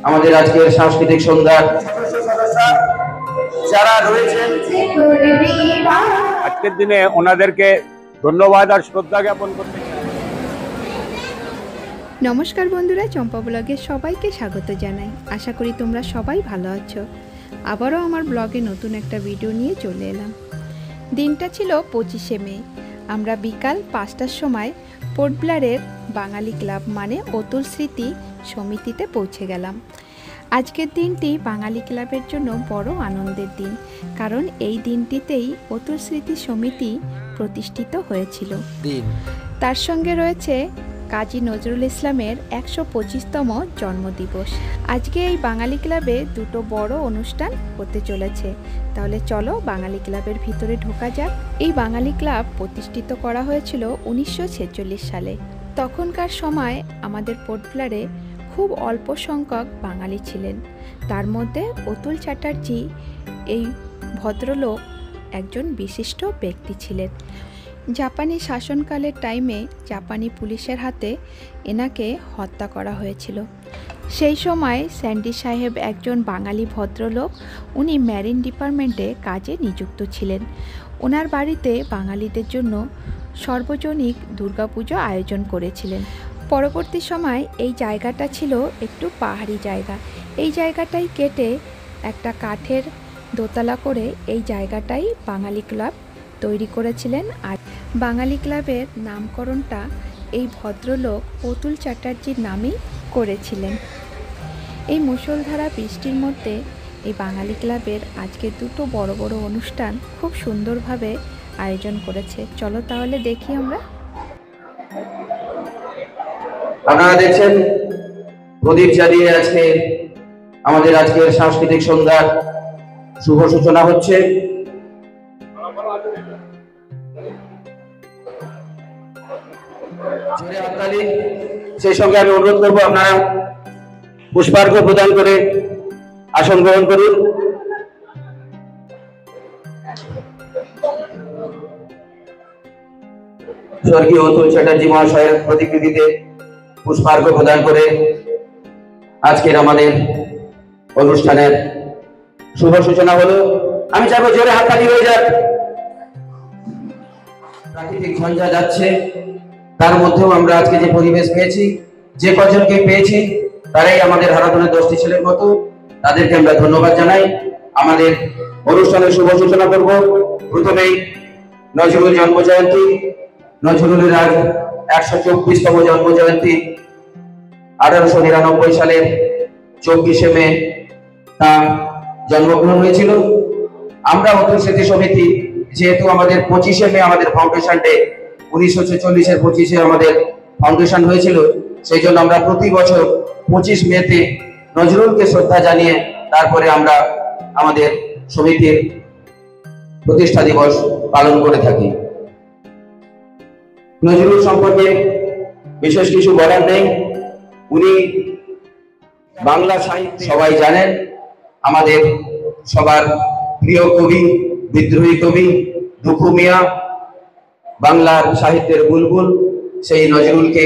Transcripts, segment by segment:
আমাদের আজকের সাংস্কৃতিক সন্ধ্যার যারা রয়েছেন আজকের দিনে ওনাদেরকে ধন্যবাদ আর শ্রদ্ধা জ্ঞাপন করতে চাই। নমস্কার বন্ধুরা, চম্পা ব্লগে সবাইকে স্বাগত জানাই। আশা করি তোমরা সবাই ভালো আছো। আবারও আমার ব্লগে নতুন একটা ভিডিও নিয়ে চলে এলাম। দিনটা ছিল 25শে মে। আমরা বিকাল 5টার সময় পোর্ট ব্লেয়ারের বাঙালি ক্লাব মানে অতুল স্মৃতি সমিতিতে পৌঁছে গেলাম। আজকের দিনটি বাঙালি ক্লাবের জন্য বড় আনন্দের দিন, কারণ এই দিনটিতেই অতুল স্মৃতি সমিতি প্রতিষ্ঠিত হয়েছিল। তার সঙ্গে রয়েছে কাজী নজরুল ইসলামের 125তম জন্মদিবস। আজকে এই বাঙালি ক্লাবে দুটো বড় অনুষ্ঠান হতে চলেছে। তাহলে চলো বাঙালি ক্লাবের ভিতরে ঢোকা যাক। এই বাঙালি ক্লাব প্রতিষ্ঠিত করা হয়েছিল 1946 সালে। তখনকার সময় আমাদের পোর্ট ব্লেয়ারে খুব অল্প সংখ্যক বাঙালি ছিলেন। তার মধ্যে অতুল চ্যাটার্জি এই ভদ্রলোক একজন বিশিষ্ট ব্যক্তি ছিলেন। জাপানি শাসনকালের টাইমে জাপানি পুলিশের হাতে এনাকে হত্যা করা হয়েছিল। সেই সময় স্যান্ডি সাহেব একজন বাঙালি ভদ্রলোক, উনি ম্যারিন ডিপার্টমেন্টে কাজে নিযুক্ত ছিলেন। ওনার বাড়িতে বাঙালিদের জন্য সর্বজনিক দুর্গাপুজো আয়োজন করেছিলেন। পরবর্তী সময় এই জায়গাটা ছিল একটু পাহাড়ি জায়গা। এই জায়গাটাই কেটে একটা কাঠের দোতলা করে এই জায়গাটাই বাঙালি ক্লাব তৈরি করেছিলেন। আর বাঙালি ক্লাবের নামকরণটা এই ভদ্রলোক অতুল চ্যাটার্জির নামেই করেছিলেন। এই মুষলধারা বৃষ্টির মধ্যে এই বাঙালি ক্লাবের আজকে দুটো বড় বড় অনুষ্ঠান খুব সুন্দরভাবে আয়োজন করেছে। চলো তাহলে দেখি আমরা। আপনারা দেখছেন প্রদীপ জ্বালিয়ে আজকে আমাদের আজকের সাংস্কৃতিক সন্ধ্যার শুভ সূচনা হচ্ছে। জোরে হাততালি। সেই সঙ্গে আমি অনুরোধ করব আপনারা পুষ্পার্ঘ্য প্রদান করে আসন গ্রহণ করুন। স্বর্গীয় অতুল চ্যাটার্জি মহাশয়ের প্রতিকৃতিতে পুষ্পার্ঘ্য প্রদান করে আজকের আমাদের অনুষ্ঠানের শুভ সূচনা হলো। আমি চাইবো জোরে হাততালি হয়ে যাক। প্রাকৃতিক ঝঞ্ঝা যাচ্ছে, তার মধ্যেও আমরা আজকে যে পরিবেশ পেয়েছি, যে কজনকে পেয়েছি তারাই আমাদের হারাধনের 10টি ছেলের মতো। তাদেরকে আমরা ধন্যবাদ জানাই। আমাদের অনুষ্ঠানের শুভ সূচনা করব। প্রথমেই নজরুল জন্ম জয়ন্তী। নজরুলের আজ 124তম জন্ম জয়ন্তী। 1899 সালের 24শে মে তার জন্মগ্রহণ হয়েছিল। আমরা অতুল স্মৃতি সমিতি, যেহেতু আমাদের 25শে মে আমাদের ফাউন্ডেশন ডে, 1946-এর 25শে আমাদের ফাউন্ডেশন হয়েছিল, সেই জন্য আমরা প্রতি বছর 25 মেতে নজরুলকে শ্রদ্ধা জানিয়ে তারপরে আমরা আমাদের সমিতির প্রতিষ্ঠা দিবস পালন করে থাকি। নজরুল সম্পর্কে বিশেষ কিছু বলার নেই। উনি বাংলা সাহিত্য সবাই জানেন, আমাদের সবার প্রিয় কবি, বিদ্রোহী কবি দুখু মিয়া, বাংলার সাহিত্যের বুলবুল। সেই নজরুলকে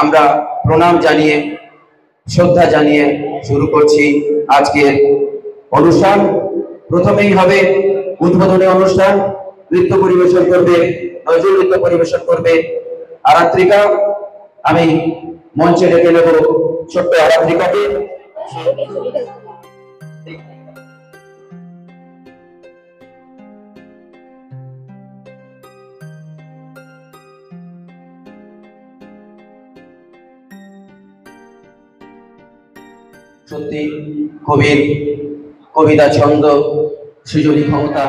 আমরা প্রণাম জানিয়ে শ্রদ্ধা জানিয়ে শুরু করছি আজকের অনুষ্ঠান। প্রথমেই হবে উদ্বোধনী অনুষ্ঠান। নৃত্য পরিবেশন করবে নজরুল, নৃত্য পরিবেশন করবে আরাত্রিকা। আমি মঞ্চে ডেকে নেব ছোট্ট আরাত্রিকাকে। সত্যি কবির কবিতা, ছন্দ, সৃজনী ক্ষমতা।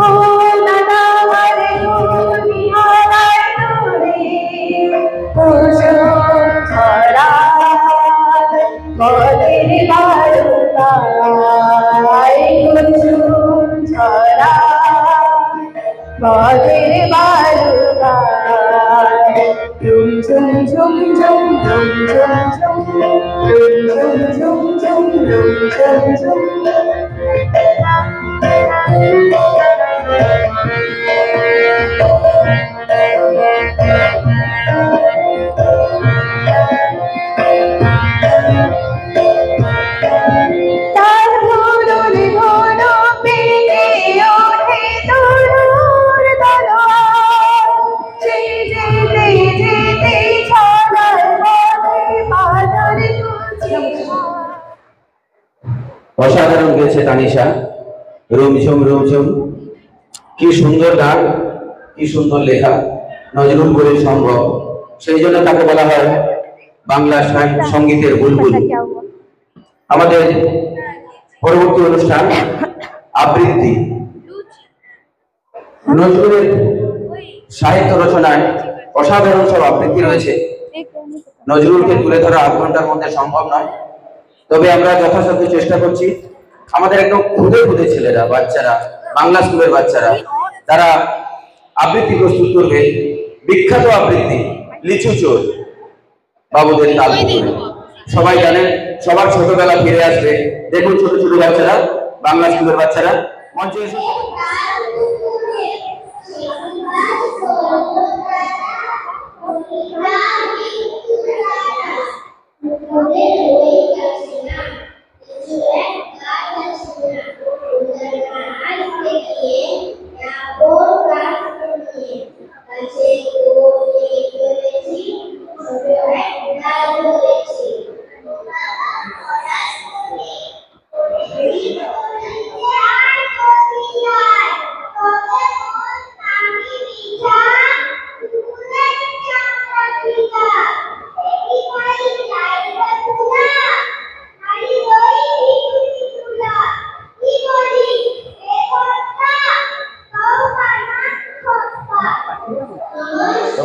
Oh, পথের বালুকায় ঝুম ঝুম ঝুম ঝুম ঝুম ঝুম ঝুম ঝুম ঝুম ঝুম ঝুম ঝুম অসাধারণ গেয়েছে তানিশা। রুমঝুম রুমঝুম, কি সুন্দর গান, কি সুন্দর লেখা, নজরুল কবির সম্ভব। সেই জন্য তাকে বলা হয় বাংলা সঙ্গীতের বুলবুল। আমাদের পরবর্তী অনুষ্ঠান আবৃত্তি। নজরুলের সাহিত্য রচনায় অসাধারণ সব আবৃত্তি রয়েছে। নজরুলকে তুলে ধরা আধ ঘন্টার মধ্যে সম্ভব নয়, তবে আমরা যথাসাধ্য চেষ্টা করছি। আমাদের একদম খুদে খুদে ছেলেরা, বাচ্চারা, বাংলা স্কুলের বাচ্চারা, তারা আবৃত্তি প্রস্তুত করবে। বিখ্যাত আবৃত্তি লিচু চোর, বাবুদের তাল। সবাই জানেন, সবার ছোটবেলা ফিরে আসবে। দেখুন ছোট ছোট বাচ্চারা, বাংলা স্কুলের বাচ্চারা মঞ্চে এসে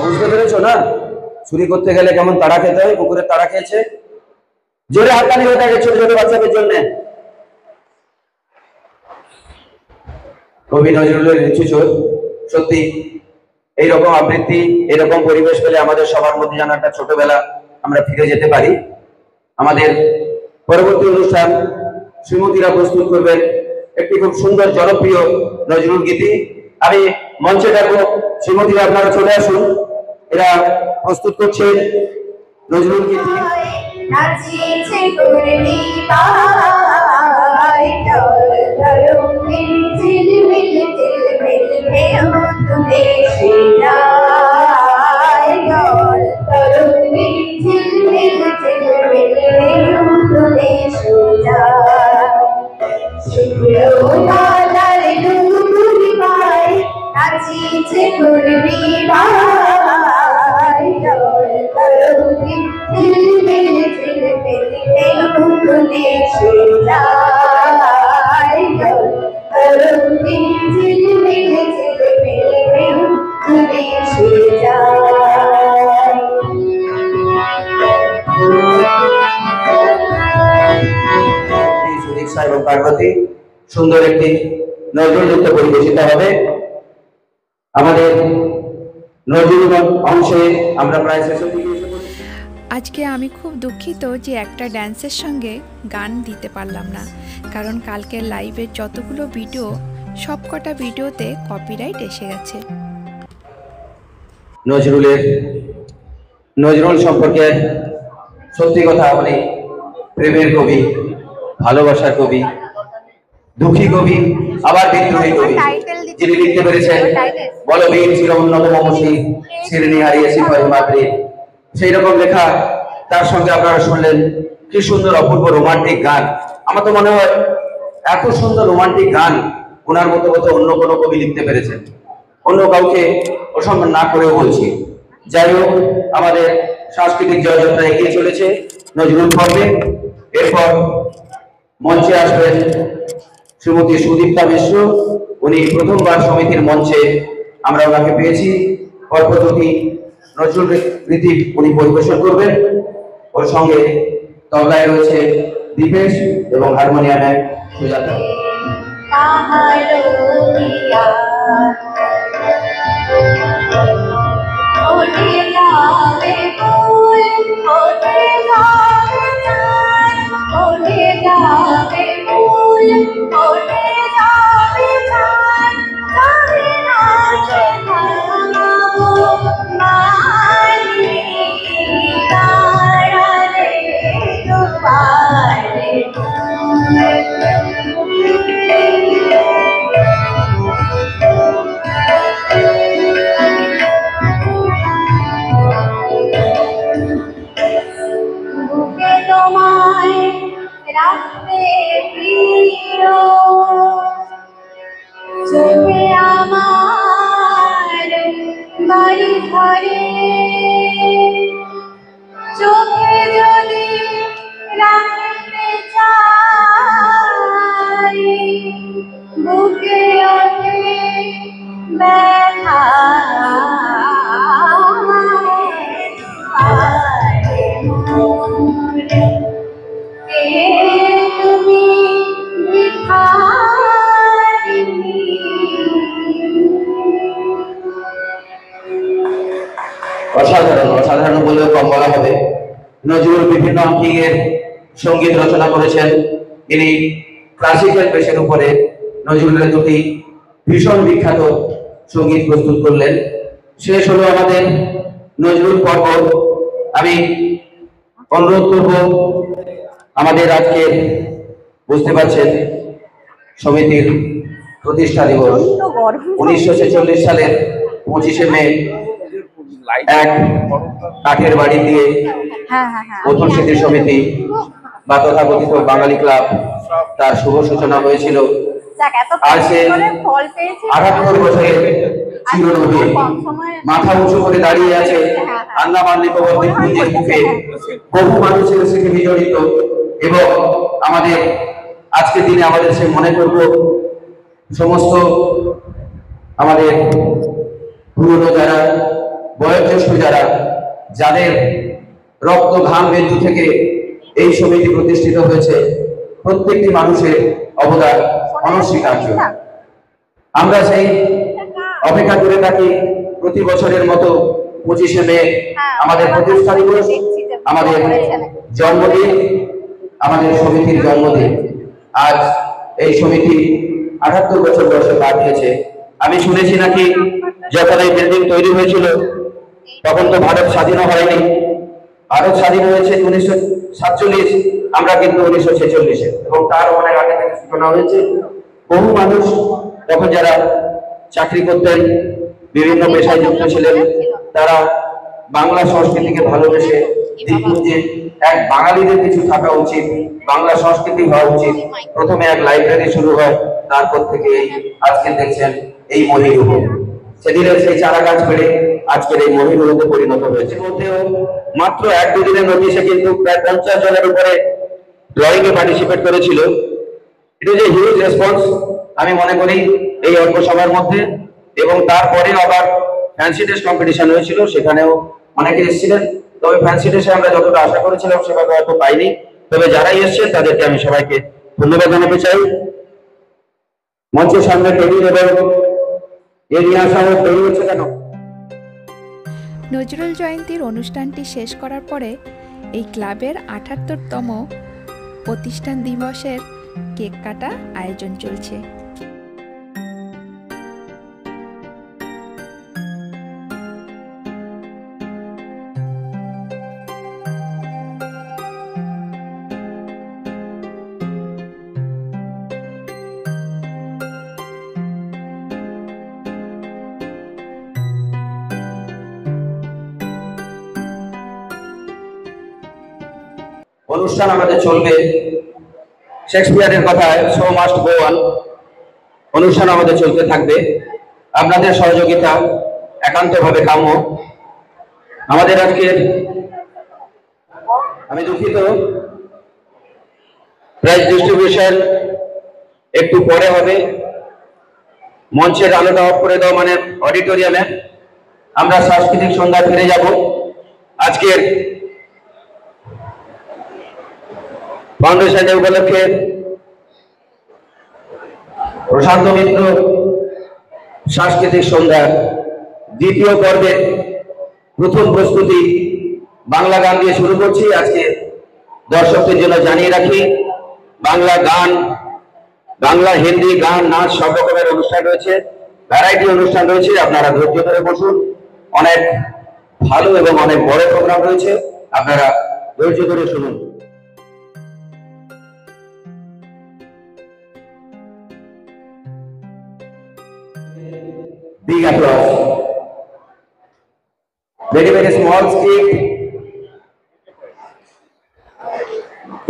বুঝতে পেরেছো না? চুরি করতে গেলে কেমন তাড়া খেতে হয়, কুকুরের তাড়া খেয়েছে। জোরে হাততালি হয়ে থাকে ছোট ছোট বাচ্চাদের জন্য। কবি নজরুলের লিচু চোর। সত্যি এইরকম আবৃত্তি, এরকম পরিবেশ পেলে আমাদের সবার মধ্যে যেন একটা ছোটবেলা আমরা ফিরে যেতে পারি। আমাদের পরবর্তী অনুষ্ঠান শ্রীমতীরা প্রস্তুত করবেন একটি খুব সুন্দর জনপ্রিয় নজরুল গীতি। আমি মঞ্চে ডাকবো শ্রীমতীরা, আপনারা চলে আসুন। এরা প্রস্তুত করছে নজরুল গীতি। নাচিছে করলি পায় ডল ডলমিল ঝিলমিল ঝিলমিল ঢেউ তুলে সে যায় ডল ডলমিল ঝিলমিল ঝিলমিল ঢেউ তুলে সে যায় শুভ্র লালার ডুবুরি পায় নাচিছে করলি পায় ডল ডলমিল ঝিলমিল ঝিলমিল ঢেউ তুলে সে যায় ডল ডলমিল ঝিলমিল ঝিলমিল ঢেউ তুলে সে যায়। সুদীক্ষা এবং পার্বতী সুন্দর একটি নজরুল নৃত্য পরিবেশিত হবে। আমাদের নজরুল অংশে আমরা প্রায় শেষের দিকে এসে পড়েছি। আজকে আমি খুব দুঃখিত যে একটা ড্যান্সের সঙ্গে গান দিতে পারলাম না, কারণ কালকের লাইভের যতগুলো ভিডিও সবকটা ভিডিওতে কপিরাইট এসে গেছে। নজরুল সম্পর্কে সত্যি কথা বলি, প্রেমের কবি, ভালোবাসার কবি, দুঃখী কবি, আবার বিদ্রোহী কবি। যিনি লিখতে পেরেছেন বলবীর ছিল উন্নত মমসী শ্রেণী হারিয়ে সিপাহী মাতৃ, সেই রকম লেখা। তার সঙ্গে আপনারা শুনলেন কি সুন্দর অপূর্ব রোমান্টিক গান। আমার তো মনে হয় এত সুন্দর রোমান্টিক গান ওনার মতো অন্য কোনো কবি লিখতে পেরেছেন। অন্য কাউকে অসম্মান না করেও বলছি। যাই হোক, আমাদের সাংস্কৃতিক জয়যাত্রা এগিয়ে চলেছে নজরুল পর্বে। এরপর মঞ্চে আসবেন শ্রীমতী সুদীপ্তা মিশ্র। উনি প্রথমবার সমিতির মঞ্চে আমরা ওনাকে পেয়েছি। পরপরবর্তী নজরুল গীতি উনি পরিবেশন করবেন। ওর সঙ্গে তবলায় রয়েছে দীপেশ এবং হারমোনিয়ামে সুজাতা। অসাধারণ, অসাধারণ বলেও কম বলা হবে। নজরুল বিভিন্ন আঙ্গিকের সঙ্গীত রচনা করেছেন। তিনি ক্লাসিক্যাল পেশের উপরে নজরুলের দুটি ভীষণ বিখ্যাত সঙ্গীত প্রস্তুত করলেন। শেষ হলো আমাদের নজরুল পর্ব। আমি অনুরোধ করব, আমাদের আজকে বুঝতে পারছেন সমিতির প্রতিষ্ঠা দিবস 1946 সালের 25শে মে এক কাঠের বাড়ি দিয়ে প্রথম স্মৃতি সমিতি বা তথাকথিত বাঙালি ক্লাব তার শুভ সূচনা হয়েছিল। আর সে 78 বছরের চিরনবী মাথা উঁচু করে দাঁড়িয়ে আছে আন্দামান নিকোবর দ্বীপপুঞ্জের বুকে। বহু মানুষের সাথে বিজড়িত এবং আমাদের আজকের দিনে আমাদের সে মনে করব সমস্ত আমাদের পুরনো যারা বয়োজ্যেষ্ঠ যারা যাদের রক্ত ঘাম বিন্দু থেকে এই সমিতি প্রতিষ্ঠিত হয়েছে, প্রত্যেকটি মানুষের অবদান অনস্বীকার্য। আমরা সেই অপেক্ষা করে থাকি প্রতি বছরের মতো 25শে মে আমাদের প্রতিষ্ঠা দিবস, আমাদের জন্মদিন, আমাদের সমিতির জন্মদিন। আজ এই সমিতি 78 বছর বয়সে পা দিয়েছে। আমি শুনেছি নাকি যখন এই বিল্ডিং তৈরি হয়েছিল তখন তো ভারত স্বাধীন হয়নি। ভারত স্বাধীন হয়েছে 1947, আমরা কিন্তু 1946-এ, এবং তার অনেক আগে থেকে সূচনা হয়েছে। বহু মানুষ তখন যারা চাকরি করতেন, বিভিন্ন পেশায় যুক্ত ছিলেন, তারা বাংলা সংস্কৃতিকে ভালোবেসে দ্বীপপুঞ্জে এক বাঙালিদের কিছু থাকা উচিত, বাংলা সংস্কৃতি হওয়া উচিত। প্রথমে এক লাইব্রেরি শুরু হয়, তারপর থেকে এই আজকে দেখছেন এই মহিরুহ। সেদিনের সেই চারা গাছ বেড়ে আজকের এই মহিরুহতে পরিণত হয়েছে। মধ্যেও মাত্র 1-2 দিনের নোটিশে কিন্তু প্রায় 50 জনের উপরে ড্রয়িং এ পার্টিসিপেট করেছিল। It is a huge response আমি মনে করি এই অল্প সময়ের মধ্যে। এবং তারপরে আবার ফ্যান্সি ড্রেস কম্পিটিশন হয়েছিল, সেখানেও অনেকে এসেছিলেন। তবে ফ্যান্সি ড্রেসে আমরা যতটা আশা করেছিলাম সেভাবে হয়তো পাইনি। তবে যারাই এসেছেন তাদেরকে আমি সবাইকে ধন্যবাদ জানাতে চাই। মঞ্চের সামনে টেবিল এবং এরিয়া সহ তৈরি হচ্ছে কেন? নজরুল জয়ন্তীর অনুষ্ঠানটি শেষ করার পরে এই ক্লাবের 78তম প্রতিষ্ঠান দিবসের কেক কাটা আয়োজন চলছে। অনুষ্ঠান আমাদের চলবে শেক্সপিয়ারের কথায়, শো মাস্ট গো অন। অনুষ্ঠান আমাদের চলতে থাকবে। আপনাদের সহযোগিতা একান্তভাবে কাম্য। আমাদের আজকের, আমি দুঃখিত, প্রাইজ ডিস্ট্রিবিউশন একটু পরে হবে। মঞ্চের আলোটা অফ করে দাও, মানে অডিটোরিয়ামে। আমরা সাংস্কৃতিক সন্ধ্যা ফিরে যাব। আজকের ফাউন্ডেশন ডে উপলক্ষে প্রশান্ত মিত্র সাংস্কৃতিক সন্ধ্যার দ্বিতীয় পর্বে প্রথম প্রস্তুতি বাংলা গান দিয়ে শুরু করছি। আজকে দর্শকদের জন্য জানিয়ে রাখি, বাংলা গান, বাংলা হিন্দি গান, নাচ সব রকমের অনুষ্ঠান রয়েছে, ভ্যারাইটি অনুষ্ঠান রয়েছে। আপনারা ধৈর্য ধরে বসুন, অনেক ভালো এবং অনেক বড় প্রোগ্রাম রয়েছে, আপনারা ধৈর্য ধরে শুনুন। Big applause. Very very small skit.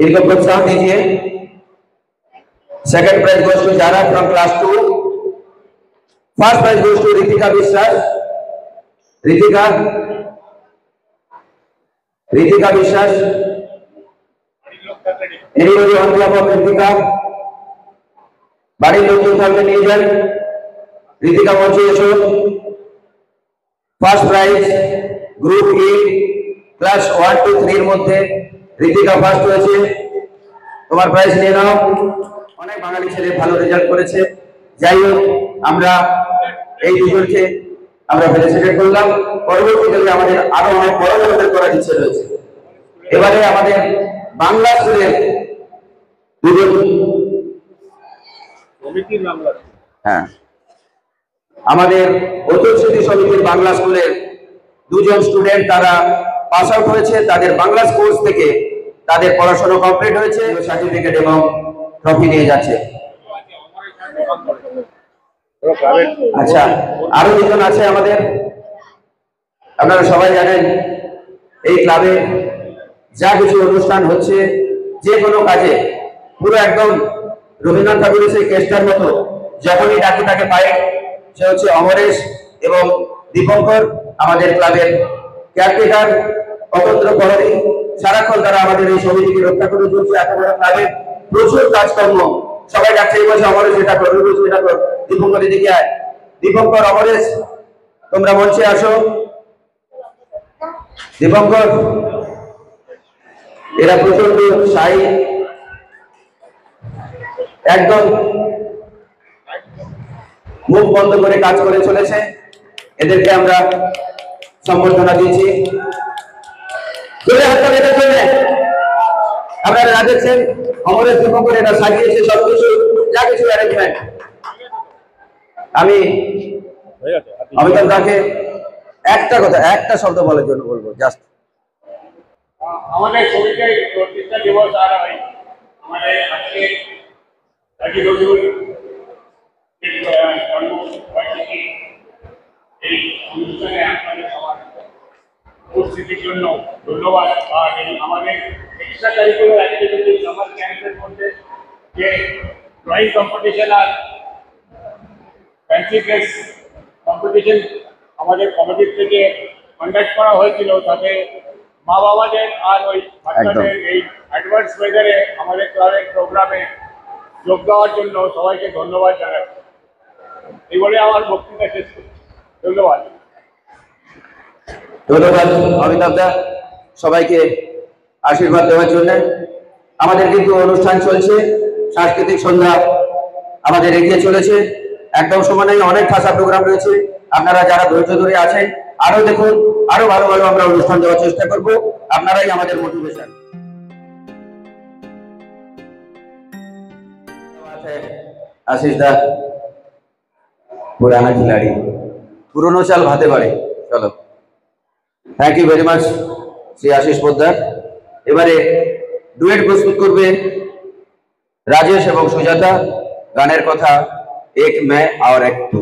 इनको प्रोत्साहन दीजिए। Second prize goes to Jara from class 2. First prize goes to Ritika Vishwas. Ritika Vishwas. Anybody on behalf of Ritika? বাড়ির লোকজন থাকলে নিয়ে যান। ঋতিকা মঞ্চে এসো। First prize group A class 1 to 3 এর মধ্যে ঋতিকা ফার্স্ট হয়েছে, তোমার প্রাইজ নিয়ে নাও। অনেক বাঙালি ছেলে ভালো রেজাল্ট করেছে। যাই হোক, আমরা এই দুজনকে আমরা ফেলিসিটেট করলাম। পরবর্তীকালে আমাদের আরো অনেক বড় লেভেলের করার ইচ্ছে রয়েছে। এবারে আমাদের বাংলা স্কুলের দুজন, হ্যাঁ, আমাদের অতুল স্মৃতি সমিতির বাংলা স্কুলের দুজন স্টুডেন্ট, তারা পাস আউট হয়েছে। তাদের বাংলা কোর্স থেকে তাদের পড়াশোনা কমপ্লিট হয়েছে, সার্টিফিকেট এবং ট্রফি নিয়ে যাচ্ছে। আচ্ছা, আরো দুজন আছে আমাদের। আপনারা সবাই জানেন এই ক্লাবে যা কিছু অনুষ্ঠান হচ্ছে, যে কোনো কাজে পুরো একদম রবীন্দ্রনাথ ঠাকুরের সেই কেস্টার মতো যখনই ডাকি তাকে পাই। সে হচ্ছে অমরেশ এবং দীপঙ্কর, আমাদের ক্লাবের কেয়ারটেকার, অতন্ত্র প্রহরী। সারাক্ষণ তারা আমাদের এই সমিতিকে রক্ষা করে চলছে। এত বড় ক্লাবের প্রচুর কাজকর্ম, সবাই ডাকছে বলছে অমরেশ এটা কর, এটা কর, দীপঙ্কর এদিকে আয়। দীপঙ্কর, অমরেশ, তোমরা মঞ্চে আসো। দীপঙ্কর, এরা প্রচন্ড শাই, একদম মুখ বন্ধ করে কাজ করে চলেছে। এদেরকে আমরা সম্বর্ধনা দিয়েছি। আপনারা যা দেখছেন অমরেশ দীপঙ্কর এরা সাজিয়েছে সবকিছু, যা কিছু অ্যারেঞ্জমেন্ট। আমি অমিতাভ দাকে একটা কথা, একটা শব্দ বলার জন্য বলবো, জাস্ট আমাদের সমিতির প্রতিষ্ঠা দিবস আর আমাদের আজকে কাজী নজরুল জন্মবার্ষিকী এই অনুষ্ঠানে আপনাদের সবার উপস্থিতির জন্য ধন্যবাদ। আর আমাদের এক্সট্রা কারিকুলার অ্যাক্টিভিটি সামার ক্যাম্পের মধ্যে যে ড্রয়িং কম্পিটিশন আর ফ্যান্সি ড্রেস কম্পিটিশন আমাদের কমিটির থেকে কন্ডাক্ট করা হয়েছিল, তাতে মা বাবাদের আর ওই বাচ্চাদের এই অ্যাডভান্স ওয়েদারে আমাদের ক্লাবের প্রোগ্রামে যোগ দেওয়ার জন্য সবাইকে ধন্যবাদ জানাই। এই বলে আমার বক্তৃতা শেষ করছি। ধন্যবাদ। ধন্যবাদ অমিতাভ দা সবাইকে আশীর্বাদ দেওয়ার জন্য। আমাদের কিন্তু অনুষ্ঠান চলছে, সাংস্কৃতিক সন্ধ্যা আমাদের এগিয়ে চলেছে, একদম সমানে অনেক ভাষা প্রোগ্রাম রয়েছে। আপনারা যারা ধৈর্য ধরে আছেন আরো দেখুন, আরো ভালো ভালো আমরা অনুষ্ঠান দেওয়ার চেষ্টা করব। আপনারাই আমাদের মোটিভেশন। आशीष दा पुराना खिलाड़ी, पुरानो चाल भाते बाड़े। चलो, thank you very much Shri Ashish Poddar. एबारे डुएट प्रस्तुत करबे राजेश एवं सुजाता। गानेर कथा एक मैं और एक तू।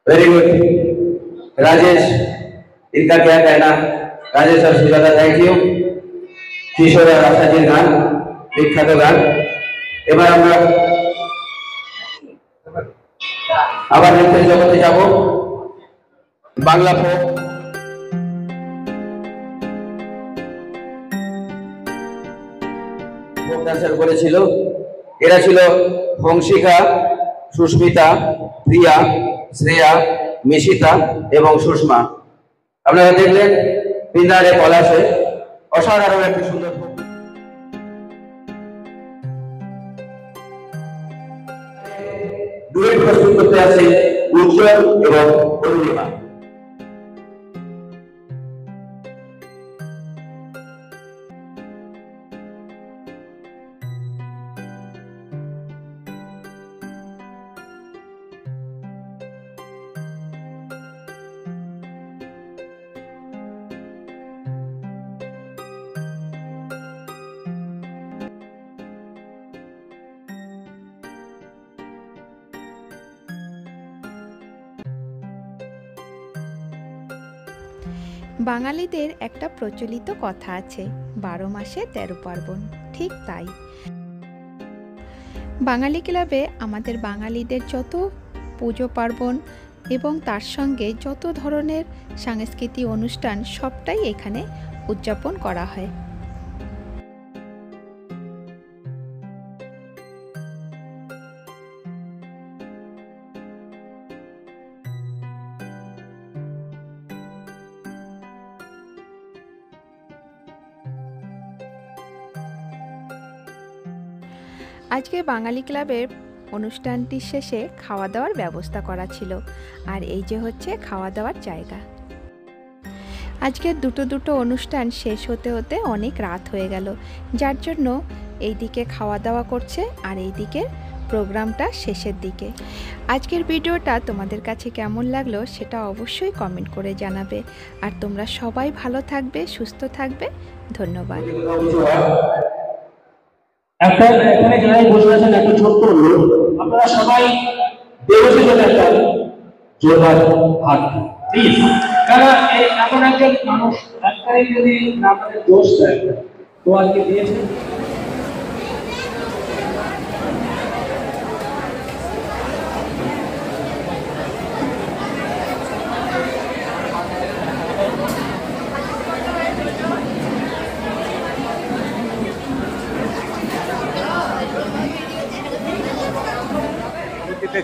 वेरी गुड राजेश, इनका क्या कहना। राजेश और सुजाता, थैंक यू। किशोर और आशाजीर गान, विख्यात गान। এবার আমরা আবার নৃত্যের জগতে যাব। বাংলা ফোক অ্যান্সার করেছিল। এরা ছিল হংসিকা, সুস্মিতা, প্রিয়া, শ্রেয়া, মিশিতা এবং সুষমা। আপনারা দেখলেন বিন্দারে পলাশে অসাধারণ একটি সুন্দর ডুয়েট প্রস্তুত করতে আছে উজ্জ্বল এবং অরুণিমা। বাঙালিদের একটা প্রচলিত কথা আছে, 12 মাসে 13 পার্বণ। ঠিক তাই বাঙালি ক্লাবে আমাদের বাঙালিদের যত পুজো পার্বণ এবং তার সঙ্গে যত ধরনের সাংস্কৃতিক অনুষ্ঠান সবটাই এখানে উদযাপন করা হয়। আজকে বাঙালি ক্লাবের অনুষ্ঠানটির শেষে খাওয়া দাওয়ার ব্যবস্থা করা ছিল, আর এই যে হচ্ছে খাওয়া দাওয়ার জায়গা। আজকে দুটো অনুষ্ঠান শেষ হতে হতে অনেক রাত হয়ে গেল, যার জন্য এইদিকে খাওয়া দাওয়া করছে আর এইদিকে প্রোগ্রামটা শেষের দিকে। আজকের ভিডিওটা তোমাদের কাছে কেমন লাগলো সেটা অবশ্যই কমেন্ট করে জানাবে। আর তোমরা সবাই ভালো থাকবে, সুস্থ থাকবে। ধন্যবাদ। একটা এখানে যারাই বসে আছেন একটা ছোট্ট অনুরোধ, আপনারা সবাই দেবসের জন্য একটা জোরদার হাত প্লিজ। কারণ এই এমন একজন মানুষ একটাই যদি আপনাদের দোষ দেয় তো আজকে দিয়েছে।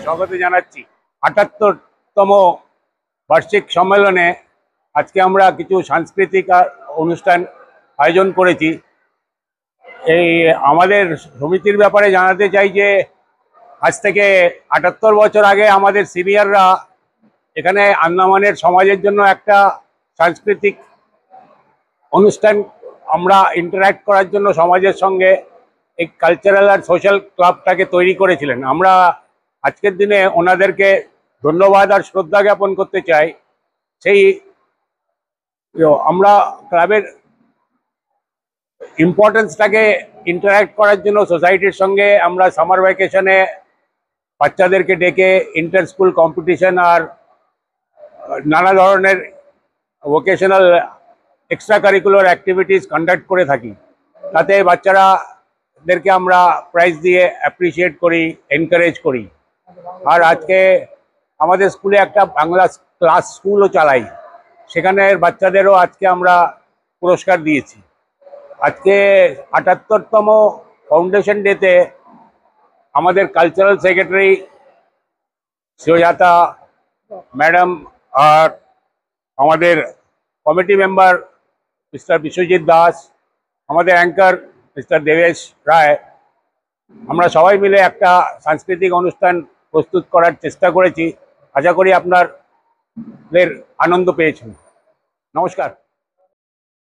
স্বাগত জানাচ্ছি ৭৮তম বার্ষিক সম্মেলনে। আজকে আমরা কিছু সাংস্কৃতিক অনুষ্ঠান আয়োজন করেছি। এই আমাদের সমিতির ব্যাপারে জানাতে চাই যে আজ থেকে ৭৮ বছর আগে আমাদের সিনিয়ররা এখানে আন্দামানের সমাজের জন্য একটা সাংস্কৃতিক অনুষ্ঠান আমরা ইন্টারঅ্যাক্ট করার জন্য সমাজের সঙ্গে এই কালচারাল আর সোশ্যাল ক্লাবটাকে তৈরি করেছিলেন। আমরা আজকের দিনে ওনাদেরকে ধন্যবাদ আর শ্রদ্ধা জ্ঞাপন করতে চাই। সেই আমরা ক্লাবের ইম্পর্টেন্সটাকে ইন্টারঅ্যাক্ট করার জন্য সোসাইটির সঙ্গে আমরা সামার ভ্যাকেশনে বাচ্চাদেরকে ডেকে ইন্টার স্কুল কম্পিটিশন আর নানা ধরনের vocational extra curricular activities conduct করে থাকি। তাতে বাচ্চারাদেরকে আমরা প্রাইজ দিয়ে অ্যাপ্রিসিয়েট করি, এনকারেজ করি। আর আজকে আমাদের স্কুলে একটা বাংলা ক্লাস স্কুলও চালাই, সেখানের বাচ্চাদেরও আজকে আমরা পুরস্কার দিয়েছি। আজকে ৭৮তম ফাউন্ডেশন ডেতে আমাদের কালচারাল সেক্রেটারি সুজাতা ম্যাডাম আর আমাদের committee member mister Biswajit Das, আমাদের অ্যাঙ্কার মিস্টার দেবেশ রায়, আমরা সবাই মিলে একটা সাংস্কৃতিক অনুষ্ঠান প্রস্তুত করার চেষ্টা করেছি। আশা করি আপনাদের আনন্দ পেয়েছেন। নমস্কার।